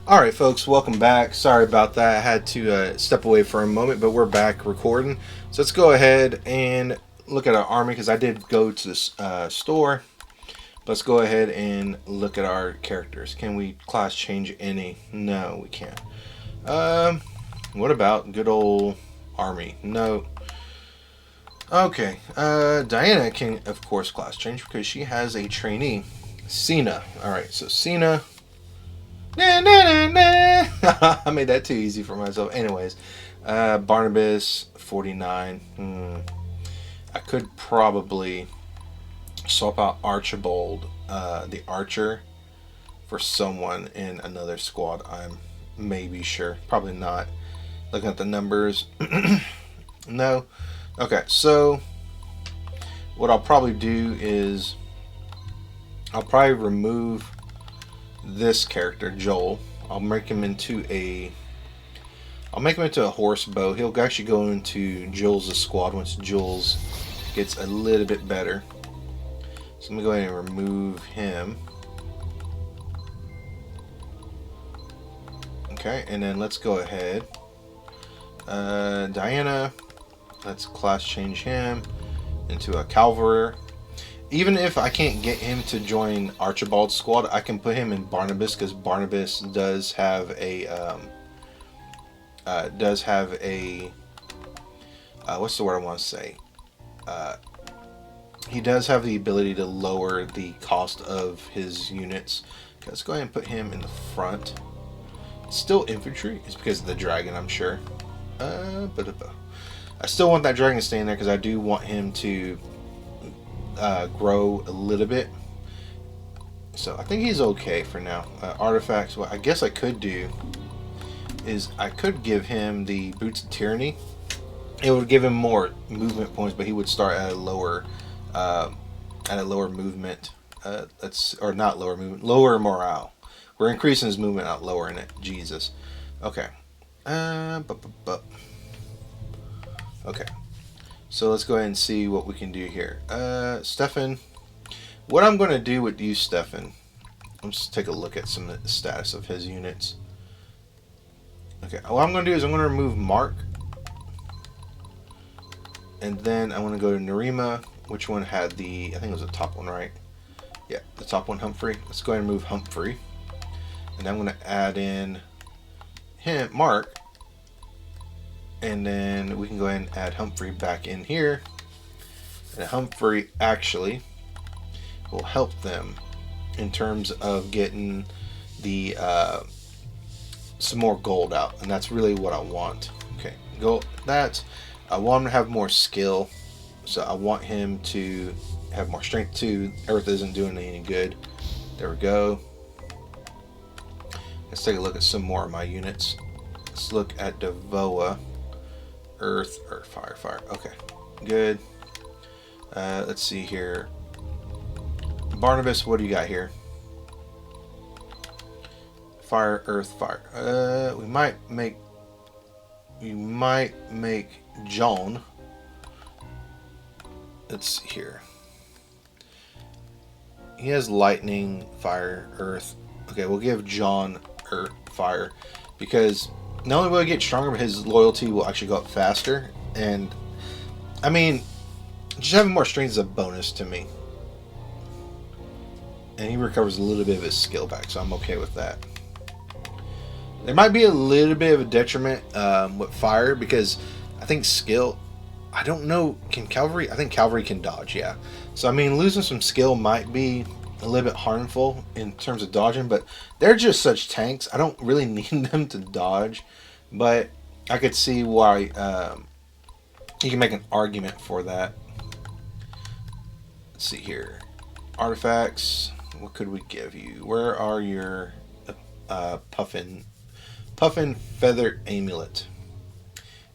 Alright folks, welcome back. Sorry about that. I had to step away for a moment, but we're back recording. So let's go ahead and look at our army, because I did go to the store. Let's go ahead and look at our characters. Can we class change any? No, we can't. What about good old army? No. Okay, Diana can, of course, class change because she has a trainee. Cena. Alright, so Cena... Nah, nah, nah, nah. I made that too easy for myself. Anyways, Barnabas, 49. I could probably swap out Archibald, the archer, for someone in another squad. I'm maybe sure. Probably not. Looking at the numbers. No. Okay, so what I'll probably do is I'll probably remove this character, Joel. I'll make him into a horse bow. He'll actually go into Jules' squad once Jules gets a little bit better. So I'm gonna go ahead and remove him. Okay, and then let's go ahead. Diana, let's class change him into a cavalry. Even if I can't get him to join Archibald's squad, I can put him in Barnabas, because Barnabas does have a what's the word I want to say? He does have the ability to lower the cost of his units. Okay, let's go ahead and put him in the front. It's still infantry. It's because of the dragon, I'm sure. I still want that dragon to stay in there because I do want him to grow a little bit. So I think he's okay for now. Artifacts, what I guess I could do is I could give him the Boots of Tyranny. It would give him more movement points, but he would start at a lower movement. Or not lower movement, lower morale. We're increasing his movement, not lowering it. Jesus. Okay. Okay. So let's go ahead and see what we can do here. Stefan. What I'm going to do with you, Stefan, let's take a look at some of the status of his units. Okay, what I'm going to do is I'm going to remove Mark. And then I'm going to go to Narima. Which one had the... I think it was the top one, right? Yeah, the top one, Humphrey. Let's go ahead and move Humphrey. And I'm going to add in him, Mark. And then we can go ahead and add Humphrey back in here. And Humphrey actually will help them in terms of getting the some more gold out. And that's really what I want. Okay, I want him to have more skill. So I want him to have more strength too. Earth isn't doing any good. There we go. Let's take a look at some more of my units. Let's look at Devoa. Earth, fire. Okay, good. Let's see here. Barnabas, what do you got here? Fire, earth, fire. We might make John. Let's see here. He has lightning, fire, earth. Okay, we'll give John earth, fire, because not only will he get stronger, but his loyalty will actually go up faster. And, I mean, just having more strength is a bonus to me. And he recovers a little bit of his skill back, so I'm okay with that. There might be a little bit of a detriment with fire, because I think skill... I don't know, can cavalry... I think cavalry can dodge, yeah. So, I mean, losing some skill might be a little bit harmful in terms of dodging, but they're just such tanks. I don't really need them to dodge, but I could see why you can make an argument for that. Let's see here. Artifacts. What could we give you? Where are your Puffin Feather Amulet?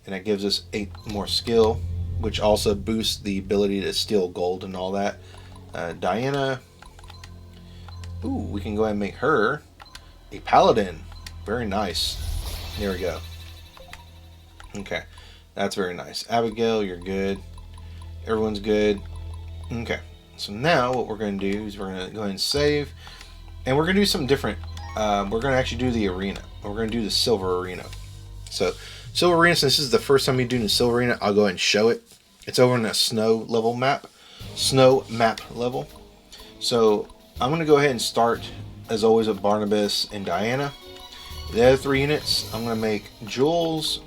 And that gives us 8 more skill, which also boosts the ability to steal gold and all that. Diana. Ooh, we can go ahead and make her a paladin. Very nice. There we go. Okay, that's very nice. Abigail, you're good. Everyone's good. Okay, so now what we're going to do is we're going to go ahead and save. And we're going to do something different we're going to actually do the arena. We're going to do the silver arena. So, silver arena, since this is the first time you're doing the silver arena, I'll go ahead and show it. It's over in a snow map level. So, I'm going to go ahead and start, as always, with Barnabas and Diana. The other 3 units, I'm going to make Jules.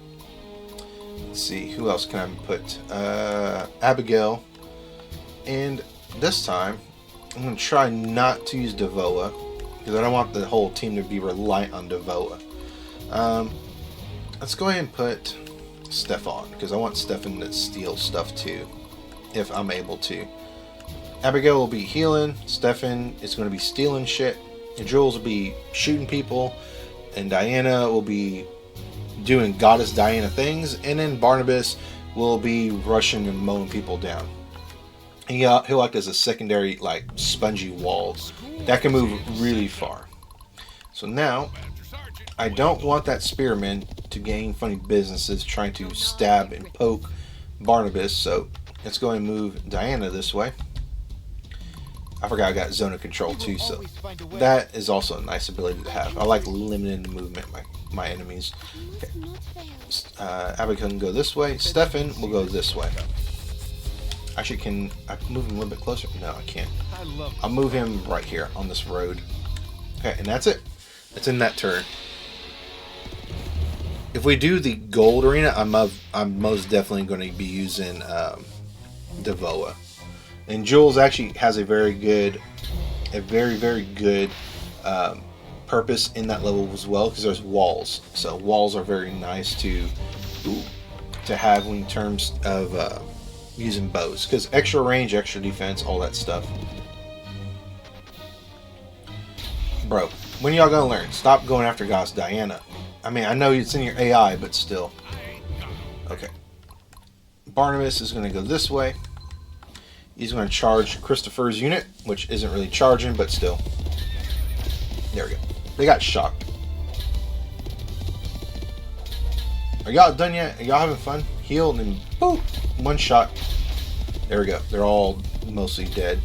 Let's see, who else can I put? Abigail. And this time, I'm going to try not to use Devoa, because I don't want the whole team to be reliant on Devoa. Let's go ahead and put Stefan, because I want Stefan to steal stuff too, if I'm able to. Abigail will be healing, Stefan is going to be stealing shit, and Jules will be shooting people, and Diana will be doing Goddess Diana things, and then Barnabas will be rushing and mowing people down. And he'll act as a secondary, like, spongy wall that can move really far. So now, I don't want that spearman to gain funny businesses trying to stab and poke Barnabas, so let's go and move Diana this way. I forgot I got zone of control too, so that is also a nice ability to have. I like limiting the movement of my enemies. Okay. Abigail can go this way. Stefan will go this way. Actually, can I move him a little bit closer? No, I can't. I'll move him right here on this road. Okay, and that's it. It's in that turn. If we do the gold arena, I'm most definitely going to be using Devoa. And Jules actually has a very very good purpose in that level as well, because there's walls. So walls are very nice to have in terms of using bows, because extra range, extra defense, all that stuff. Bro, when y'all gonna learn? Stop going after Goddess Diana. I mean, I know it's in your AI, but still. Okay. Barnabas is gonna go this way. He's going to charge Christopher's unit, which isn't really charging, but still. There we go. They got shocked. Are y'all done yet? Are y'all having fun? Healed and boop, 1 shot. There we go. They're all mostly dead.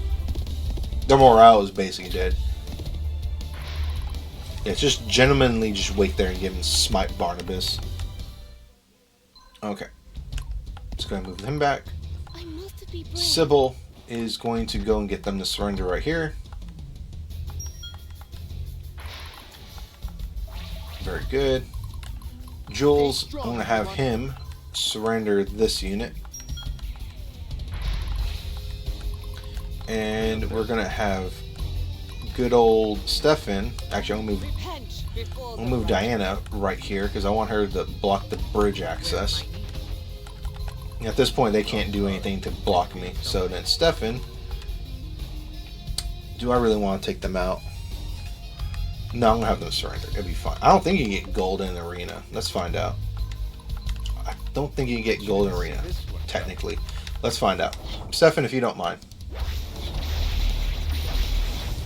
Their morale is basically dead. Yeah, it's just gentlemanly, just wait there and give him smite Barnabas. Okay. Just going to move him back. Sybil is going to go and get them to surrender right here. Very good. Jules, I'm going to have him surrender this unit. And we're going to have good old Stefan. Actually, I'll move Diana right here, because I want her to block the bridge access. At this point, they can't do anything to block me. So then Stefan, do I really want to take them out? No, I'm going to have them surrender. It'll be fine. I don't think you can get gold in the arena. Let's find out. I don't think you can get gold in the arena, technically. Let's find out. Stefan, if you don't mind.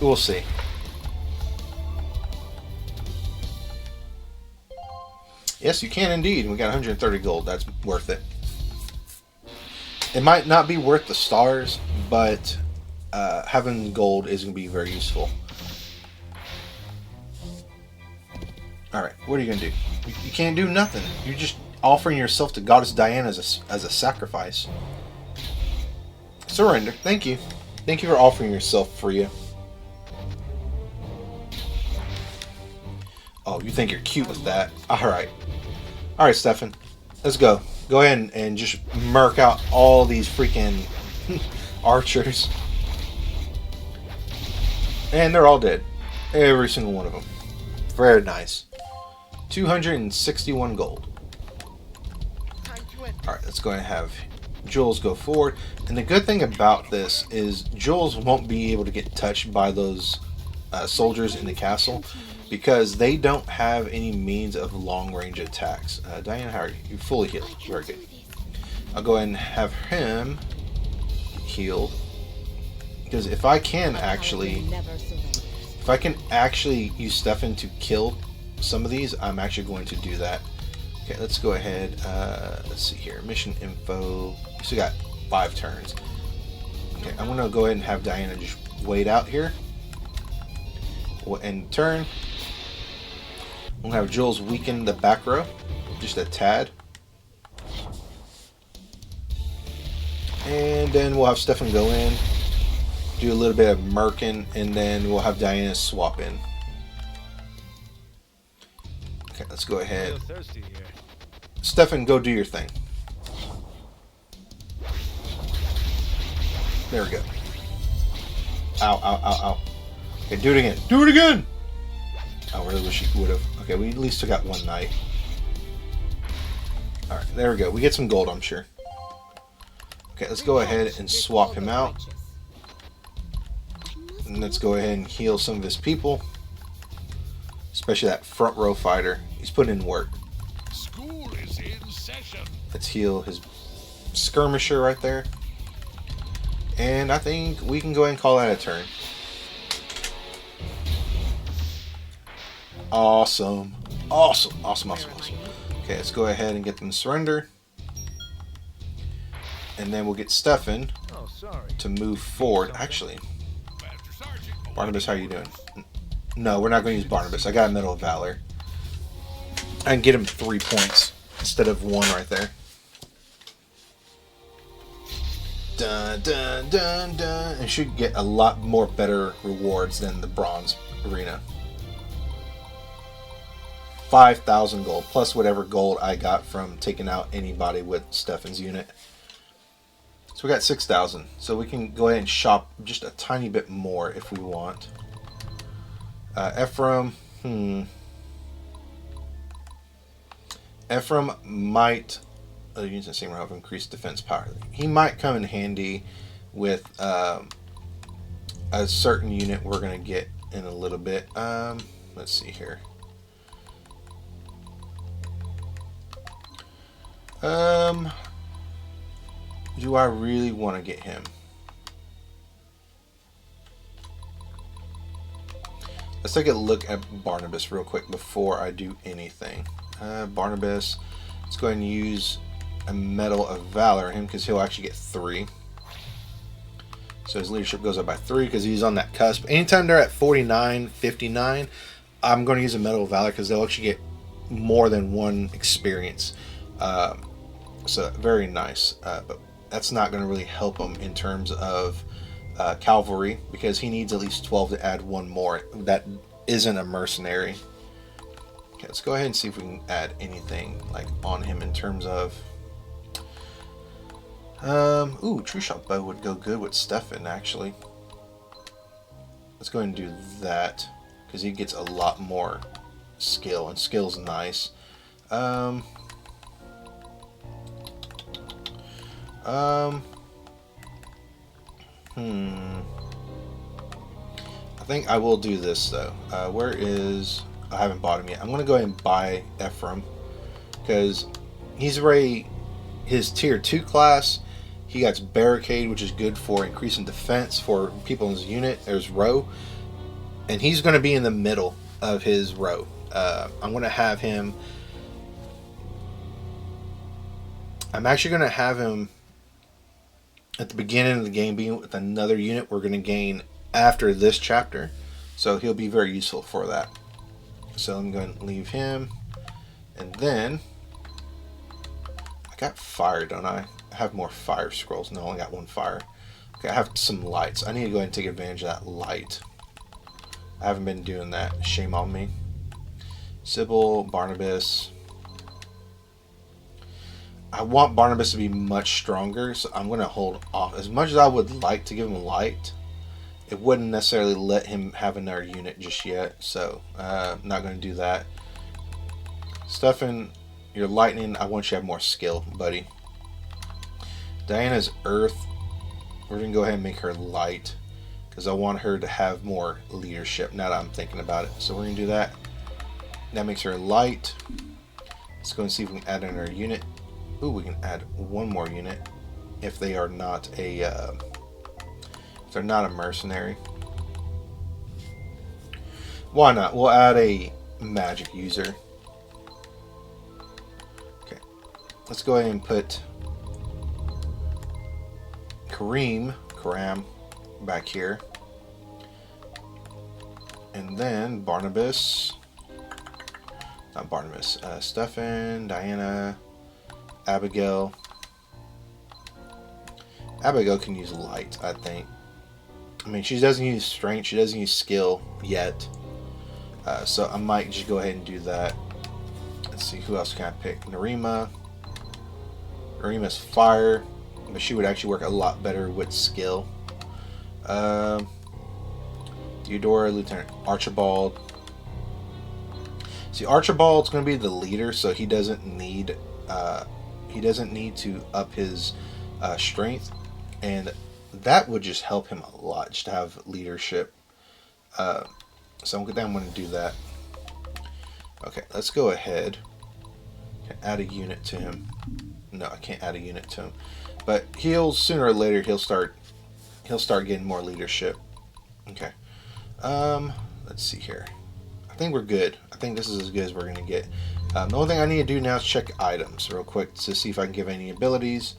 We'll see. Yes, you can indeed. We got 130 gold. That's worth it. It might not be worth the stars, but having gold is going to be very useful. Alright, what are you going to do? You can't do nothing. You're just offering yourself to Goddess Diana as a sacrifice. Surrender. Thank you. Thank you for offering yourself for you. Oh, you think you're cute with that. Alright. Alright, Stefan. Let's go. Go ahead and just murk out all these freaking archers. And they're all dead. Every single one of them. Very nice. 261 gold. Alright, let's go ahead and have Jules go forward. And the good thing about this is Jules won't be able to get touched by those soldiers in the castle, because they don't have any means of long-range attacks. Diana, how are you? You're fully healed. Very good. I'll go ahead and have him healed, because if I can actually use Stefan to kill some of these, I'm actually going to do that. Okay, let's go ahead. Let's see here. Mission info. So we got 5 turns. Okay, I'm going to go ahead and have Diana just wait out here. We'll end turn. We'll have Jules weaken the back row, just a tad. And then we'll have Stefan go in, do a little bit of merkin, and then we'll have Diana swap in. Okay, let's go ahead. Stefan, go do your thing. There we go. Ow, ow, ow, ow. Okay, do it again. Do it again! I really wish you would have. Okay, we at least took out one knight. Alright, there we go. We get some gold, I'm sure. Okay, let's go ahead and swap him out. And let's go ahead and heal some of his people. Especially that front row fighter. He's putting in work. School is in session. Let's heal his skirmisher right there. And I think we can go ahead and call that a turn. Awesome. Awesome. Awesome, awesome, awesome. Okay, let's go ahead and get them to surrender. And then we'll get Stefan to move forward. Actually, Barnabas, how are you doing? No, we're not going to use Barnabas. I got a Medal of Valor. I can get him 3 points instead of 1 right there. Dun, dun, dun, dun. And should get a lot more better rewards than the bronze arena. 5,000 gold, plus whatever gold I got from taking out anybody with Stefan's unit. So we got 6,000. So we can go ahead and shop just a tiny bit more if we want. Ephraim, Ephraim might use the same route of increased defense power. He might come in handy with a certain unit we're going to get in a little bit. Let's see here. Do I really want to get him? Let's take a look at Barnabas real quick before I do anything. Barnabas, let's go ahead and use a Medal of Valor on him because he'll actually get 3. So his leadership goes up by 3 because he's on that cusp. Anytime they're at 49, 59, I'm going to use a Medal of Valor because they'll actually get more than 1 experience. So very nice. But that's not going to really help him in terms of cavalry because he needs at least 12 to add 1 more. That isn't a mercenary. Okay, let's go ahead and see if we can add anything like on him in terms of ooh, True Shot Bow would go good with Stefan actually. Let's go ahead and do that because he gets a lot more skill and skill's nice. I think I will do this though. Where is... I haven't bought him yet. I'm going to go ahead and buy Ephraim because he's already his tier 2 class. He got Barricade, which is good for increasing defense for people in his unit. There's row. And he's going to be in the middle of his row. I'm going to have him... I'm actually going to have him at the beginning of the game being with another unit we're going to gain after this chapter. So he'll be very useful for that. So I'm going to leave him. And then I got fire, don't I? I have more fire scrolls. No, I only got 1 fire. Okay, I have some lights. I need to go ahead and take advantage of that light. I haven't been doing that. Shame on me. Sybil, Barnabas. I want Barnabas to be much stronger, so I'm going to hold off. As much as I would like to give him light, it wouldn't necessarily let him have another unit just yet, so I'm not going to do that. Stefan, you're lightning. I want you to have more skill, buddy. Diana's earth. We're going to go ahead and make her light because I want her to have more leadership now that I'm thinking about it. So we're going to do that. That makes her light. Let's go and see if we can add in our unit. Ooh, we can add 1 more unit if they are not a if they're not a mercenary. Why not? We'll add a magic user. Okay, let's go ahead and put Karam back here, and then Barnabas. Not Barnabas. Stefan, Diana, Abigail. Abigail can use light, I think. I mean, she doesn't use strength. She doesn't use skill yet. So I might just go ahead and do that. Let's see, who else can I pick? Narima. Narima's fire, but she would actually work a lot better with skill. Theodora, Lieutenant Archibald. See, Archibald's going to be the leader, so he doesn't need to up his strength, and that would just help him a lot, just to have leadership. So I'm going to do that. Okay, let's go ahead. Can add a unit to him. No, I can't add a unit to him, but sooner or later he'll start getting more leadership. Okay. Let's see here. I think we're good. I think this is as good as we're going to get. The only thing I need to do now is check items real quick to see if I can give any abilities.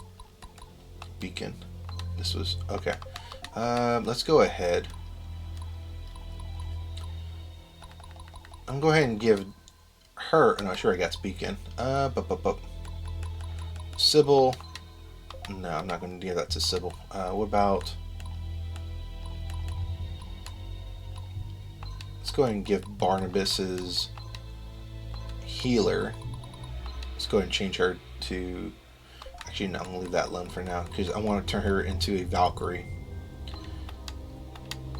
Beacon. This was... Okay. Let's go ahead. I'm going to go ahead and give her... No, sure I got Beacon. Sybil. No, I'm not going to give that to Sybil. What about... Let's go ahead and give Barnabas's healer. Let's go ahead and change her to... Actually, no, I'm going to leave that alone for now, because I want to turn her into a Valkyrie.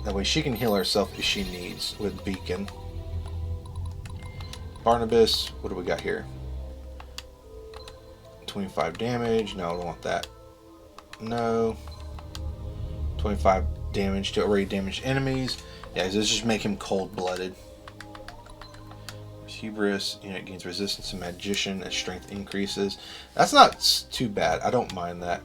That way she can heal herself if she needs with Beacon. Barnabas, what do we got here? 25 damage. No, I don't want that. No. 25 damage to already damaged enemies. Yeah, this just make him cold-blooded. Hubris, unit gains resistance to magician as strength increases. That's not too bad. I don't mind that.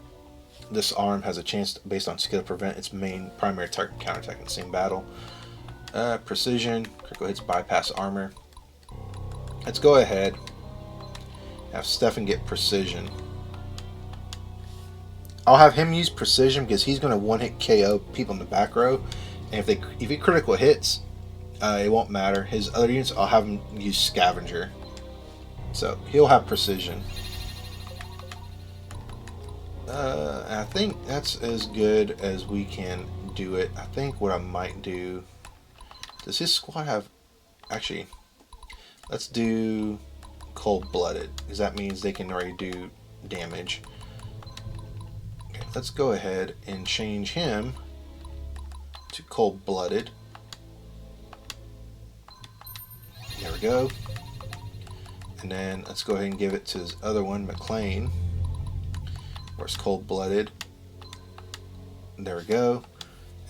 This arm has a chance, based on skill, to prevent its main primary target counterattack in the same battle. Precision, critical hits bypass armor. Let's go ahead. Have Stefan get precision. I'll have him use precision because he's going to one-hit KO people in the back row. And if he critical hits, it won't matter. His other units, I'll have him use scavenger. So he'll have precision. I think that's as good as we can do it. I think what I might do... Does his squad have... Actually, let's do cold-blooded, because that means they can already do damage. Okay, let's go ahead and change him to cold-blooded. There we go. And then let's go ahead and give it to his other one, McLean. Where it's cold-blooded. There we go.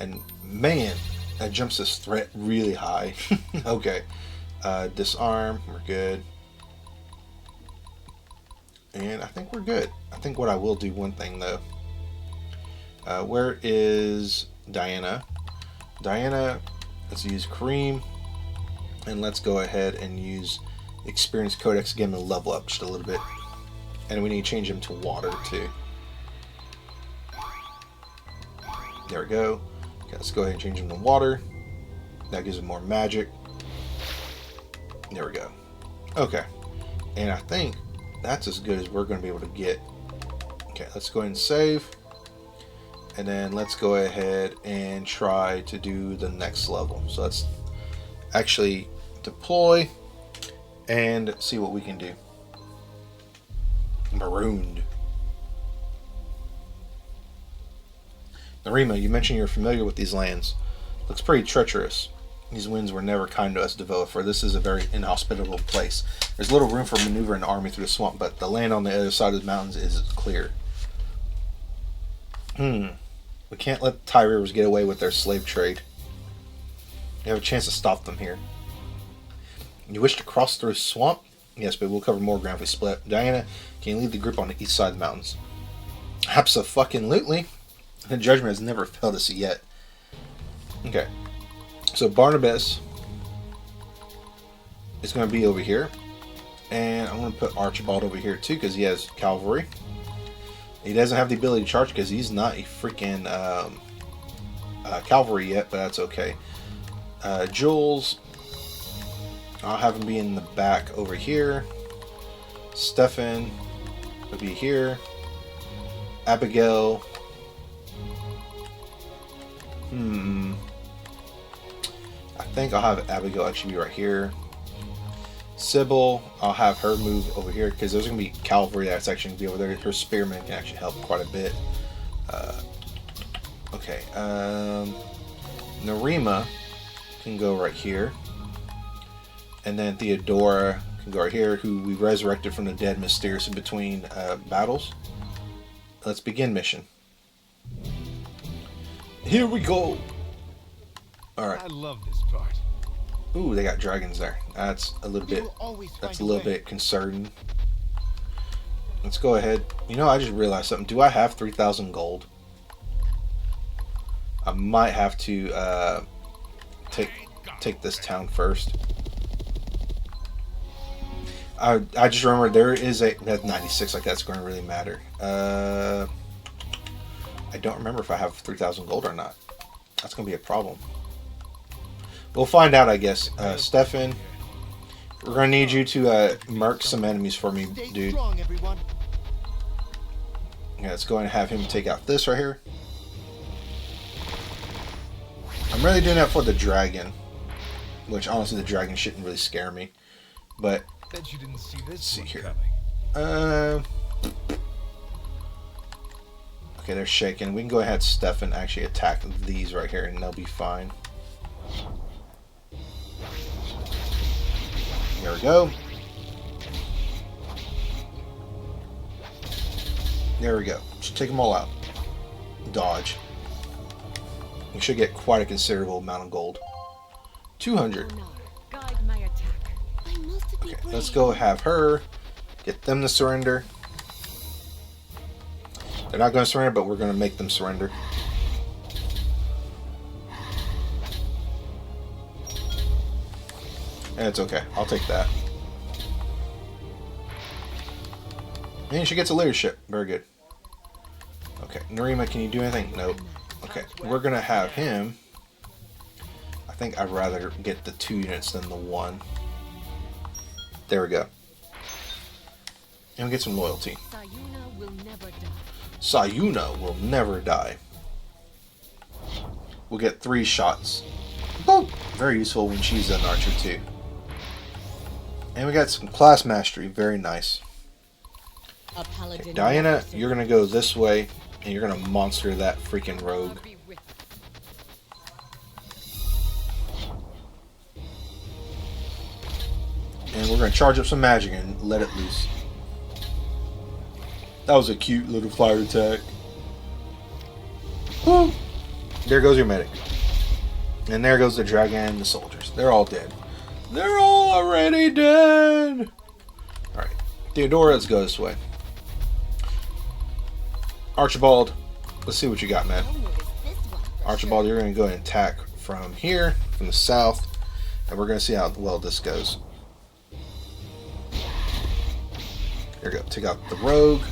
And man, that jumps his threat really high. Okay. Disarm, we're good. And I think we're good. I think what I will do one thing though. Where is Diana? Diana, let's use Kareem. And let's go ahead and use Experience Codex to get him to level up just a little bit. And we need to change him to water too. There we go. Okay, let's go ahead and change him to water. That gives him more magic. There we go. Okay. And I think that's as good as we're going to be able to get. Okay, let's go ahead and save. And then let's go ahead and try to do the next level. So let's actually deploy and see what we can do. Marooned. Narima, you mentioned you're familiar with these lands. Looks pretty treacherous. These winds were never kind to us, Devoa, for this is a very inhospitable place. There's little room for maneuver an army through the swamp, but the land on the other side of the mountains is clear. We can't let the Tidereavers get away with their slave trade. We have a chance to stop them here. You wish to cross through a swamp? Yes, but we'll cover more ground if we split. Diana, can you lead the group on the east side of the mountains? Abso-fucking-lutely. The judgment has never failed us yet. Okay. So Barnabas is going to be over here. And I'm going to put Archibald over here too because he has cavalry. He doesn't have the ability to charge because he's not a freaking cavalry yet, but that's okay. Jules, I'll have him be in the back over here. Stefan will be here. Abigail. I think I'll have Abigail actually be right here. Sybil, I'll have her move over here because there's going to be cavalry that's actually going to be over there. Her spearmen can actually help quite a bit. Okay. Narima can go right here. And then Theodora can go right here, who we resurrected from the dead mysteriously between battles. Let's begin mission. Here we go. Alright. I love this part. Ooh, they got dragons there. That's a little bit concerning. Let's go ahead. You know, I just realized something. Do I have 3,000 gold? I might have to take this town first. I just remember there is a at 96, like that's going to really matter. I don't remember if I have 3,000 gold or not. That's going to be a problem. We'll find out, I guess. Stefan, we're going to need you to mark some enemies for me, dude. Yeah, let's go and have him take out this right here. I'm really doing that for the dragon, which honestly the dragon shouldn't really scare me. But Bet you didn't see this let's see here. coming. Okay, they're shaking. We can go ahead, Stefan, actually attack these right here, and they'll be fine. There we go. There we go. Just take them all out. Dodge. You should get quite a considerable amount of gold. 200. Okay, let's go have her. Get them to surrender. They're not going to surrender, but we're going to make them surrender. And it's okay. I'll take that. And she gets a leadership. Very good. Okay. Narima, can you do anything? Nope. Okay. We're going to have him. I think I'd rather get the 2 units than the 1. There we go. And we get some loyalty. Sayuna will never die. We'll get 3 shots. Boop. Very useful when she's an archer too. And we got some class mastery. Very nice. Okay, Diana, you're going to go this way. And you're going to monster that freaking rogue. And we're going to charge up some magic and let it loose. That was a cute little fire attack. Woo! There goes your medic. And there goes the dragon and the soldiers. They're all dead. They're all already dead! Alright. Theodora, let's go this way. Archibald, let's see what you got, man. Archibald, you're going to go and attack from here, from the south. And we're going to see how well this goes. Here we go. Take out the rogue.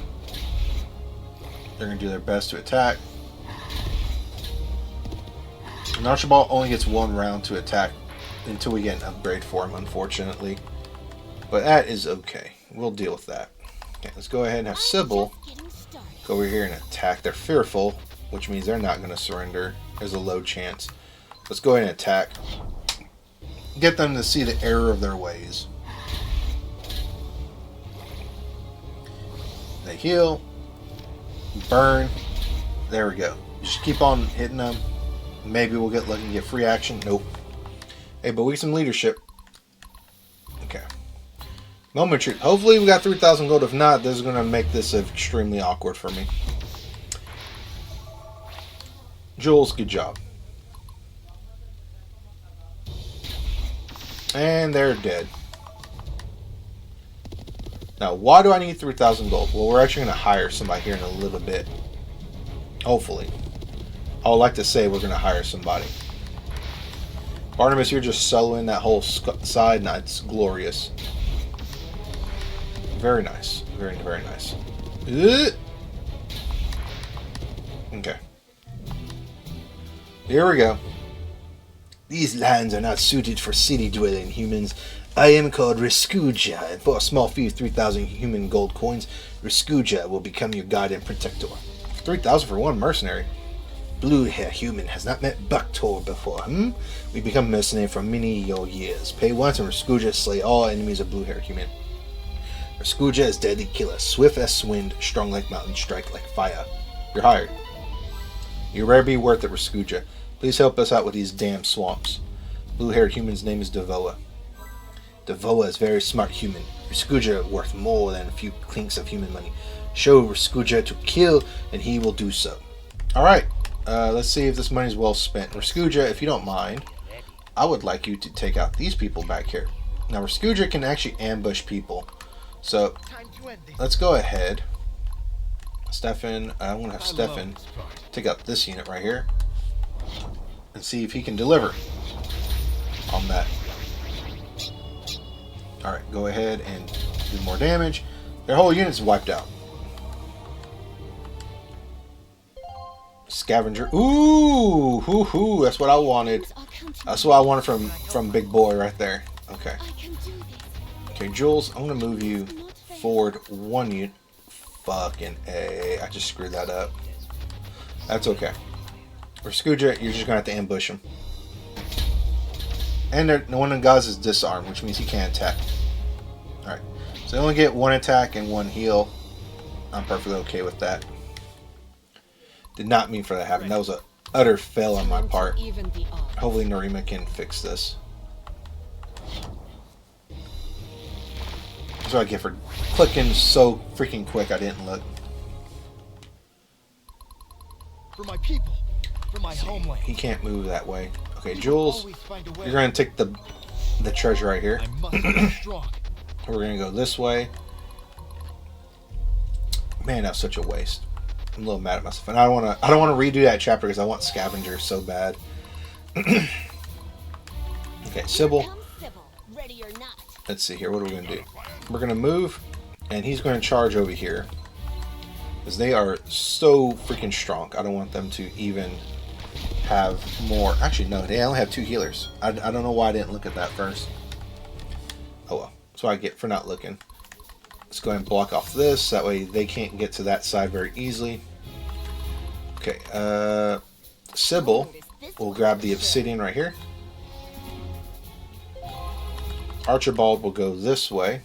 They're going to do their best to attack. And Archibald only gets 1 round to attack until we get an upgrade for him, unfortunately. But that is okay. We'll deal with that. Okay, let's go ahead and have Sybil go over here and attack. They're fearful, which means they're not going to surrender. There's a low chance. Let's go ahead and attack. Get them to see the error of their ways. They heal. Burn. There we go. Just keep on hitting them. Maybe we'll get lucky and get free action. Nope. Hey, but we get some leadership. Okay. Moment truth. Hopefully we got 3,000 gold. If not, this is going to make this extremely awkward for me. Jules, good job. And they're dead. Now, why do I need 3,000 gold? Well, we're actually going to hire somebody here in a little bit. Hopefully. I would like to say we're going to hire somebody. Barnabas, you're just soloing that whole side, and it's glorious. Very nice. Very, very nice. Okay. Here we go. These lands are not suited for city-dwelling humans. I am called Raskuja, and for a small fee of 3,000 human gold coins, Raskuja will become your guide and protector. 3,000 for one mercenary. Blue hair human has not met Bucktor before, We become mercenary for many years. Pay once and Raskuja slay all enemies of blue hair human. Raskuja is deadly killer, swift as wind, strong like mountain, strike like fire. You're hired. You better be worth it, Raskuja. Please help us out with these damn swamps. Blue hair human's name is Devoa. Devoa is very smart human. Raskuja worth more than a few clinks of human money. Show Raskuja to kill, and he will do so. Alright, let's see if this money is well spent. Raskuja, if you don't mind, I would like you to take out these people back here. Now, Raskuja can actually ambush people. So, let's go ahead. Stefan, I want to have Stefan take out this unit right here. And see if he can deliver on that. Alright, go ahead and do more damage. Their whole unit's wiped out. Scavenger. Ooh, hoo hoo. That's what I wanted. That's what I wanted from Big Boy right there. Okay. Okay, Jules, I'm gonna move you forward one unit. Fucking A. I just screwed that up. That's okay. Raskuja, you're just gonna have to ambush him. And one of the guys is disarmed, which means he can't attack. Alright. So they only get one attack and one heal. I'm perfectly okay with that. Did not mean for that to happen. That was an utter fail on my part. Hopefully Narima can fix this. That's what I get for clicking so freaking quick I didn't look. For my people, for my homeland. He can't move that way. Okay, Jules, you're going to take the treasure right here. We're going to go this way. Man, that's such a waste. I'm a little mad at myself, and I don't want to redo that chapter because I want Scavenger so bad. Okay, Sybil. Let's see here. What are we going to do? We're going to move, and he's going to charge over here because they are so freaking strong. I don't want them to even have more. Actually, no, they only have 2 healers. I don't know why I didn't look at that first. Oh well. That's what I get for not looking. Let's go ahead and block off this. That way they can't get to that side very easily. Okay, Sybil will grab the obsidian right here. Archibald will go this way.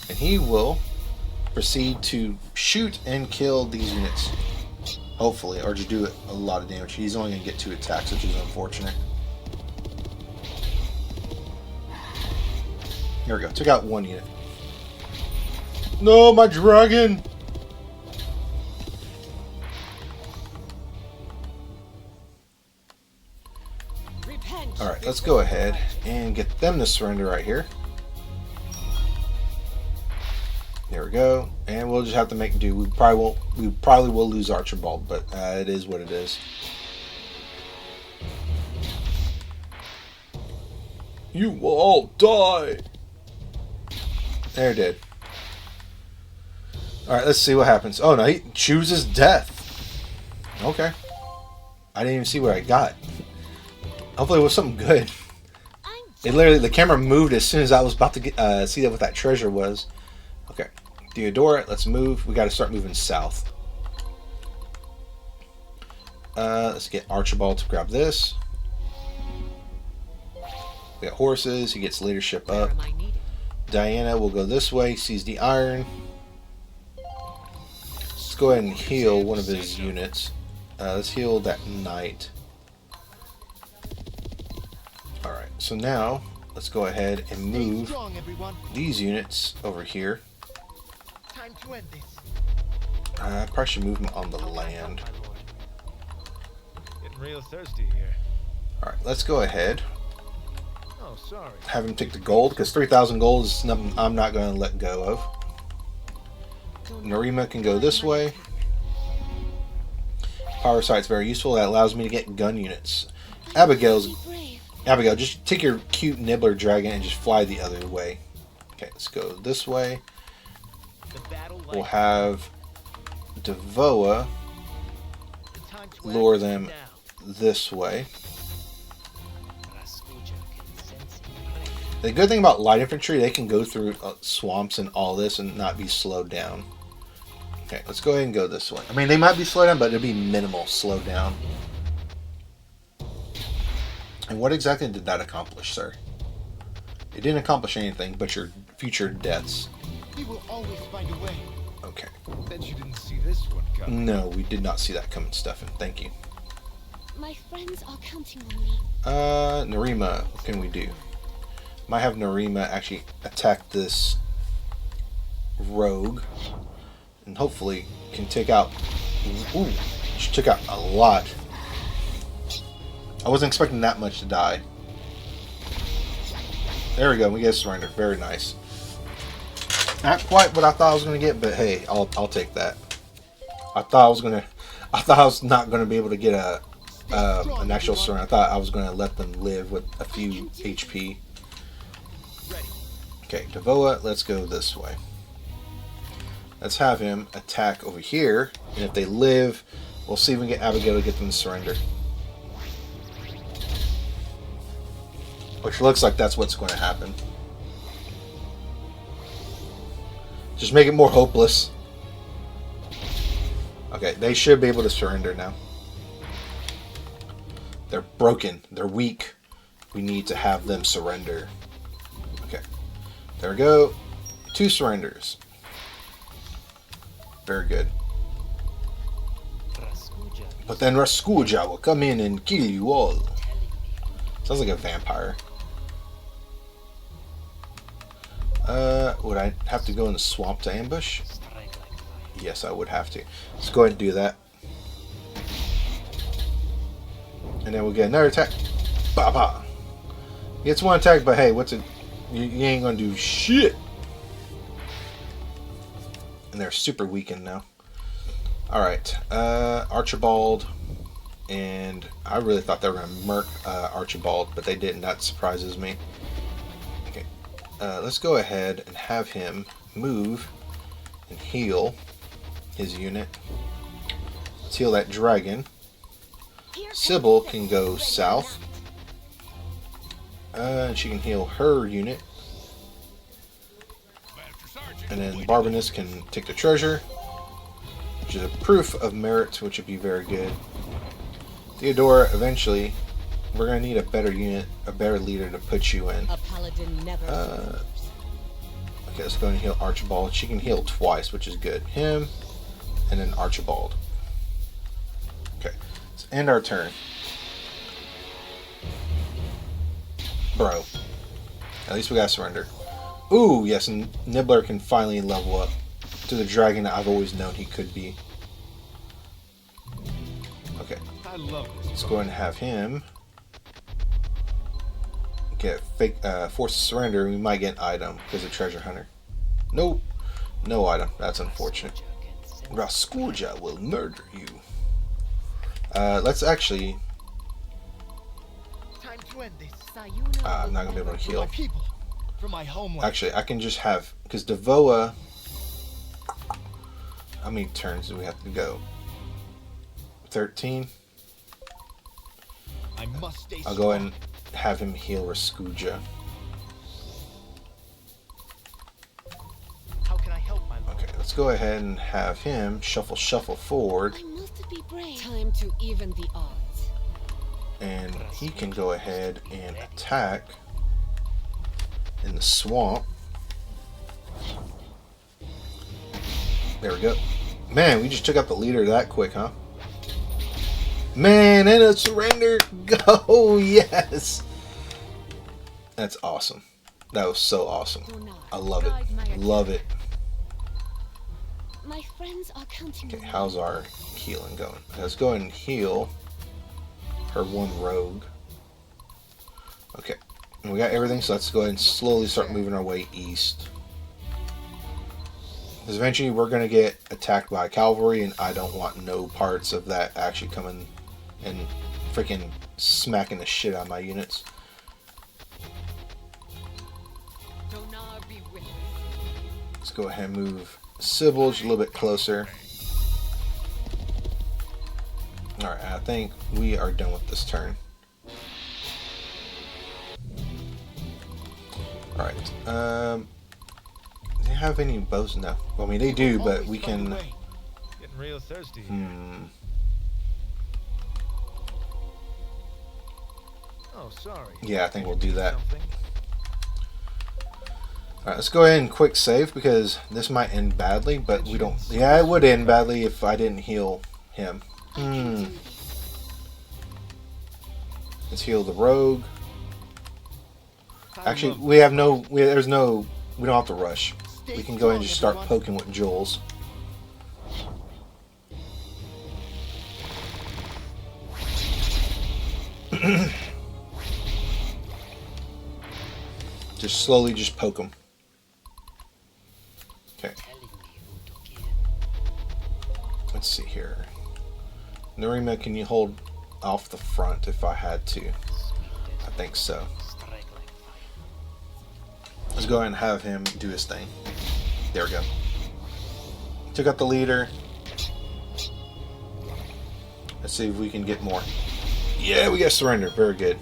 And he will proceed to shoot and kill these units. Hopefully, or just do a lot of damage. He's only going to get 2 attacks, which is unfortunate. There we go. Took out 1 unit. No, my dragon! Alright, let's go ahead and get them to surrender right here. There we go. And we'll just have to make do. We probably will lose Archibald, but it is what it is. You will all die! There it did. Alright, let's see what happens. Oh no, he chooses death. Okay. I didn't even see what I got. Hopefully it was something good. The camera moved as soon as I was about to get, see what that treasure was. Okay. Theodora, let's move. We got to start moving south. Let's get Archibald to grab this. We got horses. He gets leadership up. Diana will go this way. Sees the iron. Let's go ahead and heal one of his units. Let's heal that knight. Alright, so now let's go ahead and move these units over here. I probably should move them on the land. Getting real thirsty here. Alright, let's go ahead. Oh, sorry. Have him take the gold, because 3,000 gold is something I'm not going to let go of. Narima can go this way. Power sight's very useful. That allows me to get gun units. Abigail, just take your cute nibbler dragon and just fly the other way. Okay, let's go this way. We'll have Devoa lure them this way. The good thing about light infantry, they can go through swamps and all this and not be slowed down. Okay, let's go ahead and go this way. I mean, they might be slowed down, but it'll be minimal slowdown. And what exactly did that accomplish, sir? It didn't accomplish anything but your future deaths. We will always find a way. Okay. Bet you didn't see this one coming. No, we did not see that coming, Stefan. Thank you. My friends are counting on me. Narima, what can we do? Might have Narima actually attack this rogue. And hopefully can take out... Ooh, she took out a lot. I wasn't expecting that much to die. There we go, we get a surrender. Very nice. Not quite what I thought I was going to get, but hey, I'll take that. I thought I was not going to be able to get an actual surrender. I thought I was going to let them live with a few HP. Okay, Devoa, let's go this way. Let's have him attack over here, and if they live, we'll see if we can get Abigail to get them to surrender. Which looks like that's what's going to happen. Just make it more hopeless. Okay, they should be able to surrender now. They're broken. They're weak. We need to have them surrender. Okay. There we go. 2 surrenders. Very good. But then Raskuja will come in and kill you all. Sounds like a vampire. Would I have to go in the swamp to ambush? Yes, I would have to. Let's go ahead and do that. And then we'll get another attack. Bah bah. Gets 1 attack, but hey, what's it? You ain't gonna do shit. And they're super weakened now. Alright, Archibald. And I really thought they were going to murk Archibald, but they didn't. That surprises me. Okay, let's go ahead and have him move and heal his unit. Let's heal that dragon. Sybil can go south. And she can heal her unit. And then Barbanus can take the treasure, which is a proof of merit, which would be very good. Theodora, eventually, we're going to need a better unit, a better leader to put you in. A paladin never Okay, let's go and heal Archibald. She can heal twice, which is good. Him, and then Archibald. Okay, let's end our turn. Bro. At least we got surrender. Ooh, yes, and Nibbler can finally level up to the dragon that I've always known he could be. Okay. I love this. Let's go ahead and have him get fake force surrender. We might get an item because of treasure hunter. Nope, no item. That's unfortunate. Raskuja will murder you. Let's actually. Time to end this. I'm not gonna be able to For heal. my people, for my homeland. Actually, I can just have because Devoa. How many turns do we have to go? 13. I must stay I'll go ahead and have him heal Raskuja. How can I help my lord? Okay, let's go ahead and have him shuffle forward, I must be brave. Time to even the odds. and he can go ahead and attack in the swamp. There we go. Man, we just took out the leader that quick, huh? Man, and a surrender. Go, yes. That's awesome. That was so awesome. I love it. Love it. My friends are counting Okay, on me. how's our healing going? Let's go ahead and heal her 1 rogue. Okay, and we got everything, so let's go ahead and slowly start moving our way east. Because eventually we're going to get attacked by cavalry, and I don't want no parts of that actually coming and freaking smacking the shit out of my units. Let's go ahead and move Sybil just a little bit closer. Alright, I think we are done with this turn. Alright. Do they have any bows? No. Well, I mean, they do, but Always we find can... a way. Getting real thirsty here. Oh, sorry. Yeah, I think we'll do that. Something? Alright, let's go ahead and quick save because this might end badly, but we don't... Yeah, it would end badly if I didn't heal him. Let's heal the rogue. Actually, we have no... there's no... We don't have to rush. We can go ahead and just start poking with Jules. Just slowly just poke them. Okay. Let's see here. Narima, can you hold off the front if I had to? I think so. Let's go ahead and have him do his thing. There we go. Took out the leader. Let's see if we can get more. Yeah, we got surrender. Very good.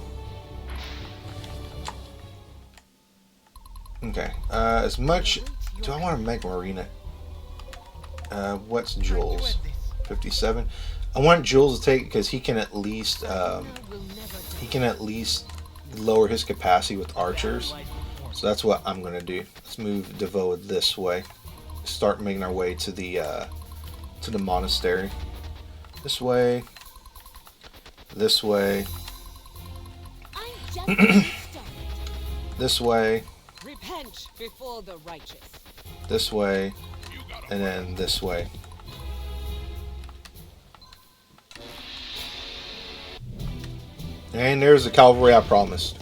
Okay. As much... Do I want to make Marina? What's Jules? 57. I want Jules to take because he can at least lower his capacity with archers. So that's what I'm gonna do. Let's move Devoa this way. Start making our way to the monastery. This way. This way. This way. Repent before the righteous. This way. And then this way. And there's the cavalry I promised.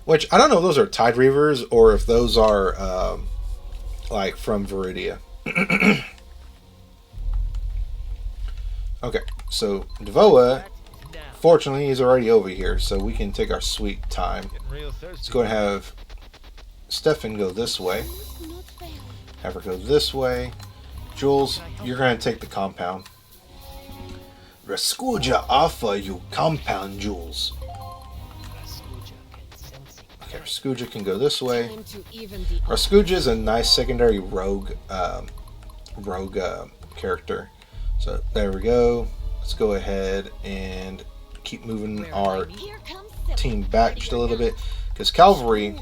Which, I don't know if those are Tidereavers or if those are, like, from Viridia. Okay, so Devoa, fortunately, he's already over here, so we can take our sweet time. Let's go and have Stefan go this way. Have her go this way. Jules, you're going to take the compound. Raskuja offer you compound, Jules. Okay, Raskuja can go this way. Raskuja is a nice secondary rogue character. So there we go. Let's go ahead and keep moving our team back just a little bit. Because cavalry,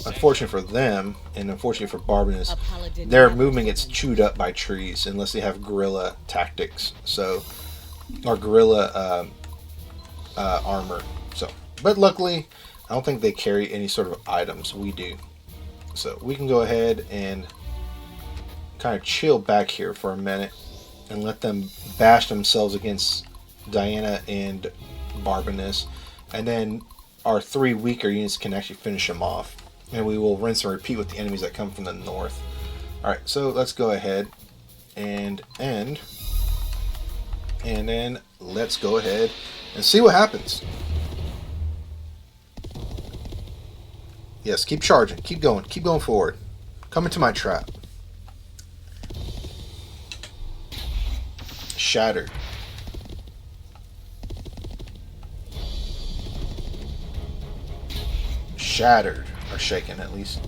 unfortunately for them, and unfortunately for Barbanus, their movement gets chewed up by trees unless they have guerrilla tactics. So, or guerrilla armor. So, but luckily, I don't think they carry any sort of items. We do. So we can go ahead and kind of chill back here for a minute and let them bash themselves against Diana and Barbanus. And then our 3 weaker units can actually finish them off. And we will rinse and repeat with the enemies that come from the north. Alright, so let's go ahead and end. And then let's go ahead and see what happens. Yes, keep charging. Keep going. Keep going forward. Come into my trap. Shattered. Shattered. Or shaken, at least.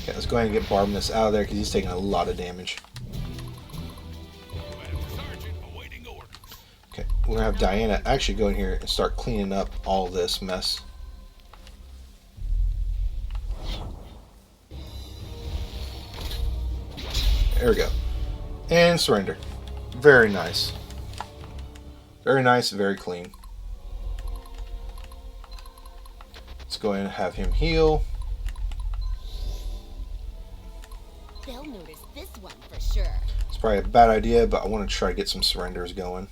Okay, let's go ahead and get Barbanus out of there because he's taking a lot of damage. Okay, we're going to have Diana actually go in here and start cleaning up all this mess. There we go. And surrender. Very nice. Very nice, very clean. Let's go ahead and have him heal. They'll notice this one for sure. It's probably a bad idea, but I want to try to get some surrenders going.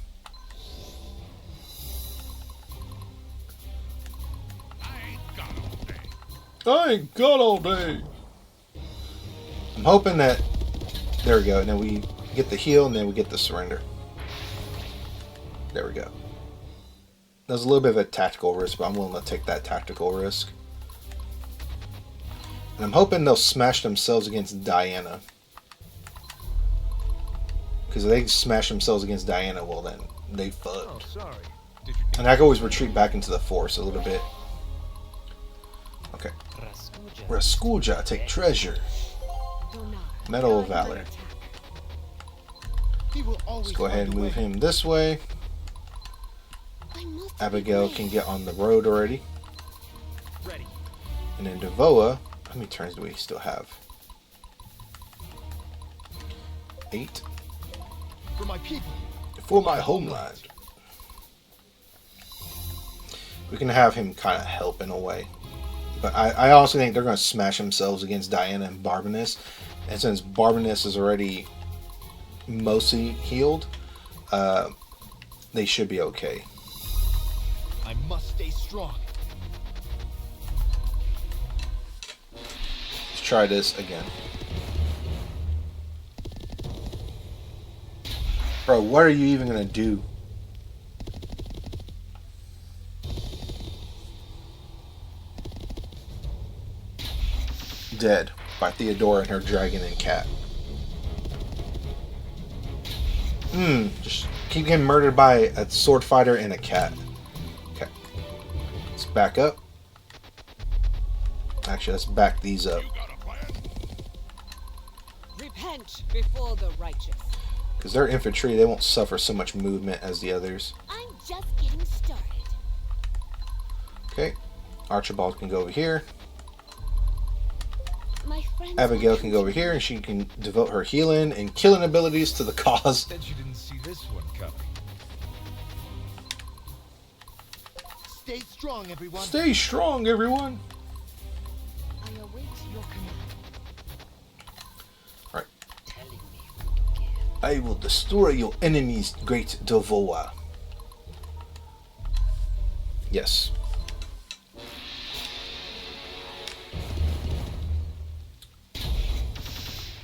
I ain't got all day. I'm hoping that... There we go. And then we get the heal, and then we get the surrender. There we go. There's a little bit of a tactical risk, but I'm willing to take that tactical risk. And I'm hoping they'll smash themselves against Diana. Because if they smash themselves against Diana, well then, they fucked. Oh, sorry. Did you need And I can always retreat back into the force a little bit. Okay. Raskuja, take treasure. Medal of Valor. Let's go ahead and move him this way. Abigail can get on the road already. ready? And then Devoa, how many turns do we still have? 8. For my people. For my homeland. We can have him kind of help in a way. But I also think they're going to smash themselves against Diana and Barbanus. And since Barbanus is already mostly healed, they should be okay. I must stay strong. Let's try this again. Bro, what are you even going to do? Dead by Theodora and her dragon and cat. Just keep getting murdered by a sword fighter and a cat. Okay. Let's back up. Actually, let's back these up. Repent before the righteous. Because they're infantry, they won't suffer so much movement as the others. I'm just getting started. Okay. Archibald can go over here. My friends Abigail can go over here and she can devote her healing and killing abilities to the cause. Bet you didn't see this one coming. Stay strong, everyone. Stay strong, everyone. I await your command. Alright. Telling me what to give. I will destroy your enemies, great Devoa. Yes.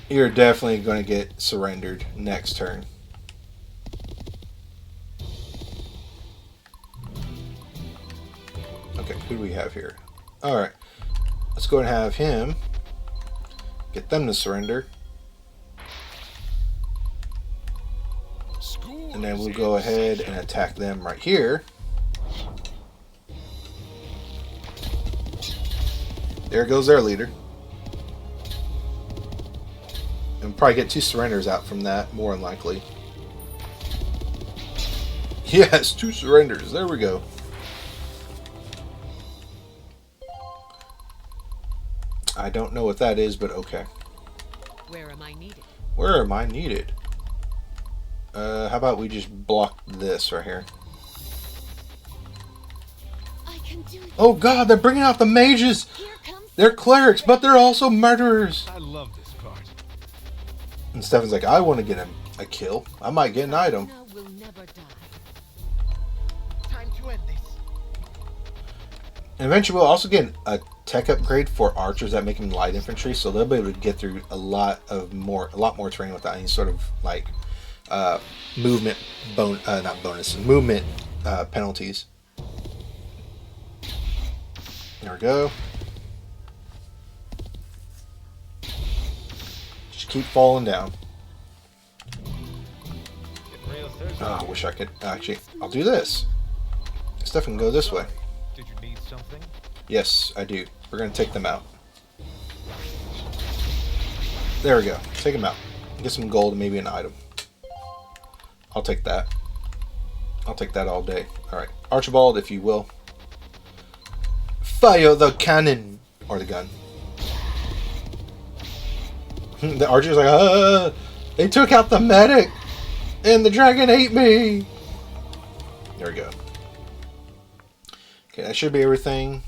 You're definitely going to get surrendered next turn. Okay, who do we have here? Alright. Let's go and have him. Get them to surrender. And then we'll go ahead and attack them right here. There goes their leader. And probably get 2 surrenders out from that, more than likely. Yes, 2 surrenders. There we go. I don't know what that is, but okay. Where am I needed? Where am I needed? How about we just block this right here? I can do it. Oh god, they're bringing out the mages! Here comes They're clerics, but they're also murderers! I love this part. And Stefan's like, I want to get him a kill. I might get an item. Now will never die. Time to end this. And eventually we'll also get a tech upgrade for archers that make them light infantry, so they'll be able to get through a lot more terrain without any sort of like movement movement penalties. There we go. Just keep falling down. Getting real thirsty. Oh, I wish I could actually. I'll do this. Stuff can go this way. Did you need something? Yes, I do. We're gonna take them out. There we go. Take them out. Get some gold and maybe an item. I'll take that. I'll take that all day. Alright. Archibald, if you will. Fire the cannon! Or the gun. The archer's like, ah! They took out the medic! And the dragon ate me! There we go. Okay, that should be everything.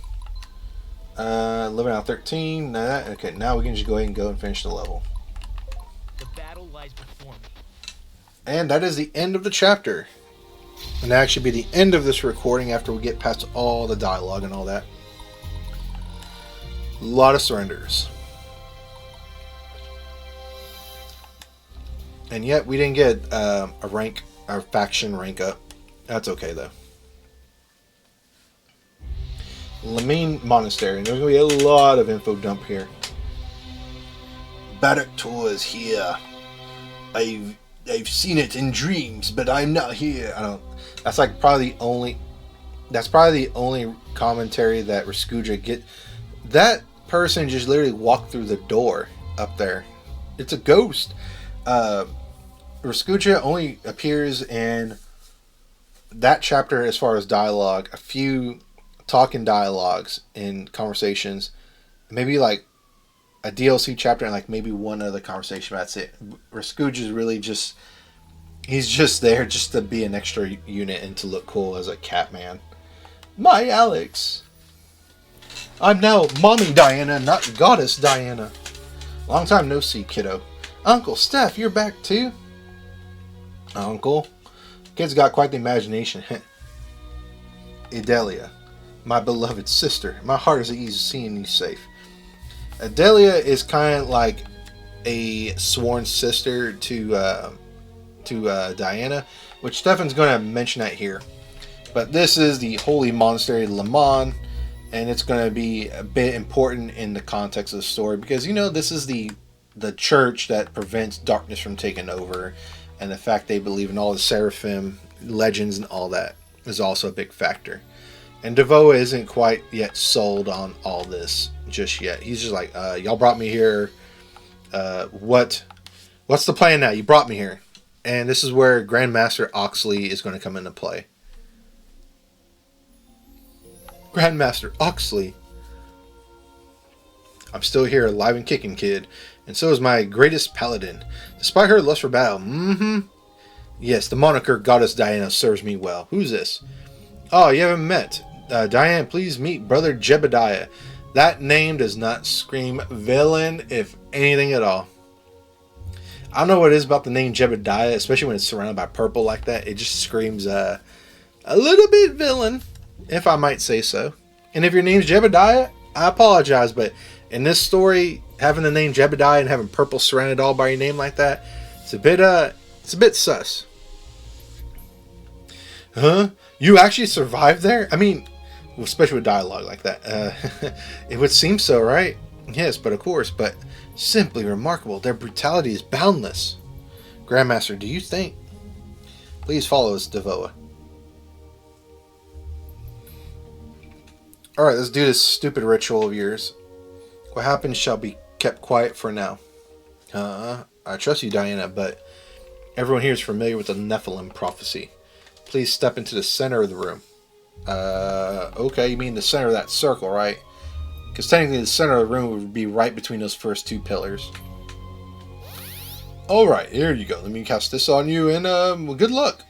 11 out of 13. Okay, now we can just go ahead and go and finish the level. The battle lies before me. And that is the end of the chapter. And that should be the end of this recording after we get past all the dialogue and all that. A lot of surrenders. And yet we didn't get our faction rank up. That's okay though. Lemelin Monastery. And there's going to be a lot of info dump here. Barrack Tour is here. I've I've seen it in dreams, but I'm not here. I don't. That's like probably the only. That's probably the only commentary that Raskuja get. That person just literally walked through the door up there. It's a ghost. Raskuja only appears in that chapter as far as dialogue. A few talking dialogues in conversations. Maybe like a DLC chapter and like maybe one other conversation. That's it. Raskuja is really just. He's just there just to be an extra unit and to look cool as a cat man. My Alex. I'm now Mommy Diana, not Goddess Diana. Long time no see, kiddo. Uncle Steph, you're back too? Uncle? Kid's got quite the imagination. Adelia, my beloved sister. My heart is at ease seeing you safe. Adelia is kind of like a sworn sister to Diana, which Stefan's going to mention that here. But this is the Holy Monastery of Lemelin, and it's going to be a bit important in the context of the story because, you know, this is the church that prevents darkness from taking over, and the fact they believe in all the seraphim legends and all that is also a big factor. And Devoa isn't quite yet sold on all this just yet. He's just like, y'all brought me here. What's the plan now? You brought me here. And this is where Grandmaster Oxley is going to come into play. Grandmaster Oxley. I'm still here, alive and kicking, kid. And so is my greatest paladin. Despite her lust for battle. Yes, the moniker Goddess Diana serves me well. Who's this? Oh, you haven't met. Diane, please meet Brother Jebediah. That name does not scream villain, if anything at all. I don't know what it is about the name Jebediah, especially when it's surrounded by purple like that. It just screams a little bit villain, if I might say so. And if your name's Jebediah, I apologize, but in this story, having the name Jebediah and having purple surrounded all by your name like that, it's a bit sus. Huh? You actually survived there? I mean, especially with dialogue like that. It would seem so, right? Yes, but of course, but simply remarkable. Their brutality is boundless. Grandmaster, do you think? Please follow us, Devoa. Alright, let's do this stupid ritual of yours. What happens shall be kept quiet for now. I trust you, Diana, but everyone here is familiar with the Nephilim prophecy. Please step into the center of the room. Okay, you mean the center of that circle, right? Because technically the center of the room would be right between those first two pillars. Alright, here you go. Let me cast this on you, and well, good luck.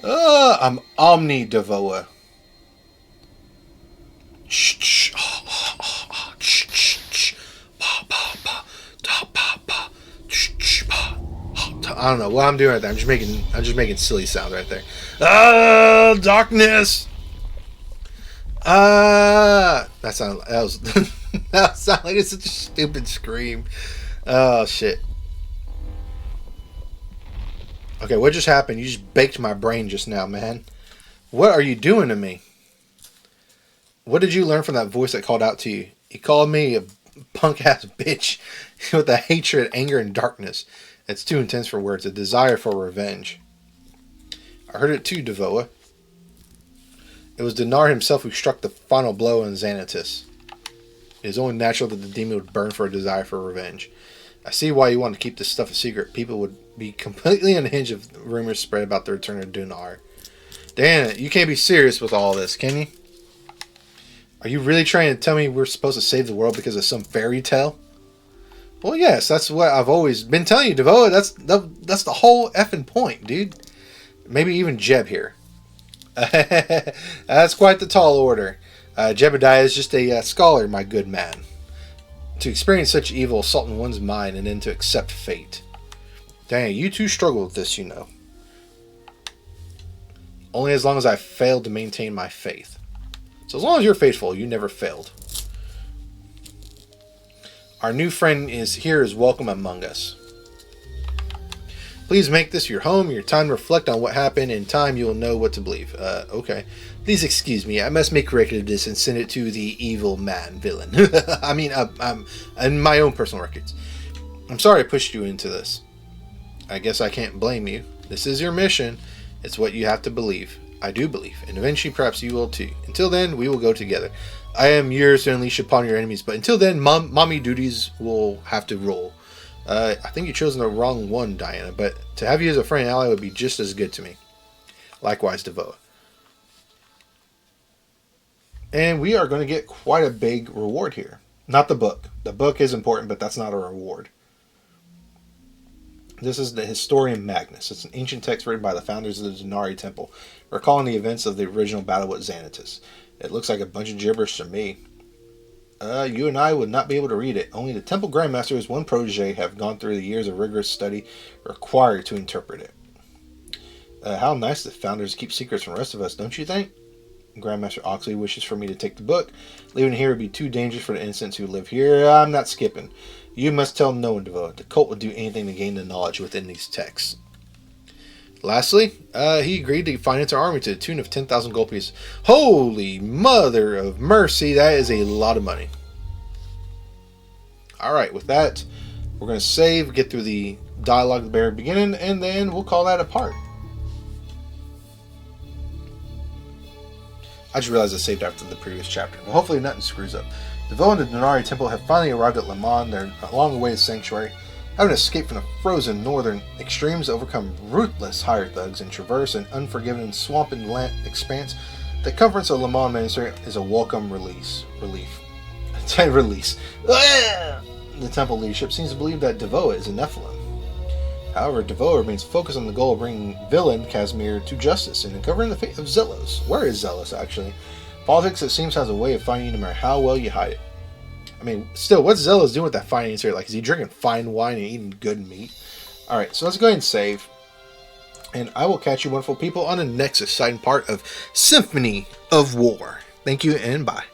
I'm Omni Devoa. I don't know what I'm doing right there. I'm just making silly sounds right there. Darkness. That sounded like it's such a stupid scream. Oh shit. Okay, what just happened? You just baked my brain just now, man. What are you doing to me? What did you learn from that voice that called out to you? He called me a punk-ass bitch with a hatred, anger, and darkness. It's too intense for words. A desire for revenge. I heard it too, Devoa. It was Dinar himself who struck the final blow on Xanatus. It is only natural that the demon would burn for a desire for revenge. I see why you want to keep this stuff a secret. People would be completely unhinged if rumors spread about the return of Dinar. Dan, you can't be serious with all this, can you? Are you really trying to tell me we're supposed to save the world because of some fairy tale? Well, yes, that's what I've always been telling you, Devoa. That's the whole effing point, dude. Maybe even Jeb here. That's quite the tall order. Jebediah is just a scholar, my good man. To experience such evil assaulting one's mind and then to accept fate. Dang, you two struggle with this, you know. Only as long as I failed to maintain my faith. So as long as you're faithful, you never failed. Our new friend is welcome among us. Please make this your home, your time to reflect on what happened. In time, you will know what to believe. Okay. Please excuse me. I must make record of this and send it to the evil man villain. I mean, in my own personal records. I'm sorry I pushed you into this. I guess I can't blame you. This is your mission. It's what you have to believe. I do believe, and eventually perhaps you will too. Until then, we will go together. I am yours to unleash upon your enemies, but until then, mommy duties will have to roll. I think you've chosen the wrong one, Diana, but to have you as a friend and ally would be just as good to me. Likewise, Devoa. And we are going to get quite a big reward here. Not the book. The book is important, but that's not a reward. This is the Historian Magnus. It's an ancient text written by the founders of the Denari Temple, recalling the events of the original battle with Xanatus. It looks like a bunch of gibberish to me. You and I would not be able to read it. Only the Temple Grandmaster, one protege, have gone through the years of rigorous study required to interpret it. How nice the founders keep secrets from the rest of us, don't you think? Grandmaster Oxley wishes for me to take the book. Leaving it here would be too dangerous for the innocents who live here. I'm not skipping. You must tell no one, Devoa. The cult would do anything to gain the knowledge within these texts. Lastly, he agreed to finance our army to the tune of 10,000 gold pieces. Holy mother of mercy, that is a lot of money. Alright, with that, we're going to save, get through the dialogue at the very beginning, and then we'll call that a part. I just realized I saved after the previous chapter, but hopefully nothing screws up. Devoa and the Denari Temple have finally arrived at Lemelin. They're along the way to Sanctuary. Having escaped from the frozen northern extremes, overcome ruthless hired thugs, and traverse an unforgiving swamp and land expanse, the comforts of Lemelin Monastery is a welcome relief. The temple leadership seems to believe that Devoa is a Nephilim. However, Devoa remains focused on the goal of bringing villain Casimir to justice and uncovering the fate of Zelos. Where is Zelos, actually? Politics, it seems, has a way of finding you no matter how well you hide it. I mean, still, what's Zelos doing with that finance here? Like, is he drinking fine wine and eating good meat? Alright, so let's go ahead and save. And I will catch you wonderful people on the next exciting part of Symphony of War. Thank you and bye.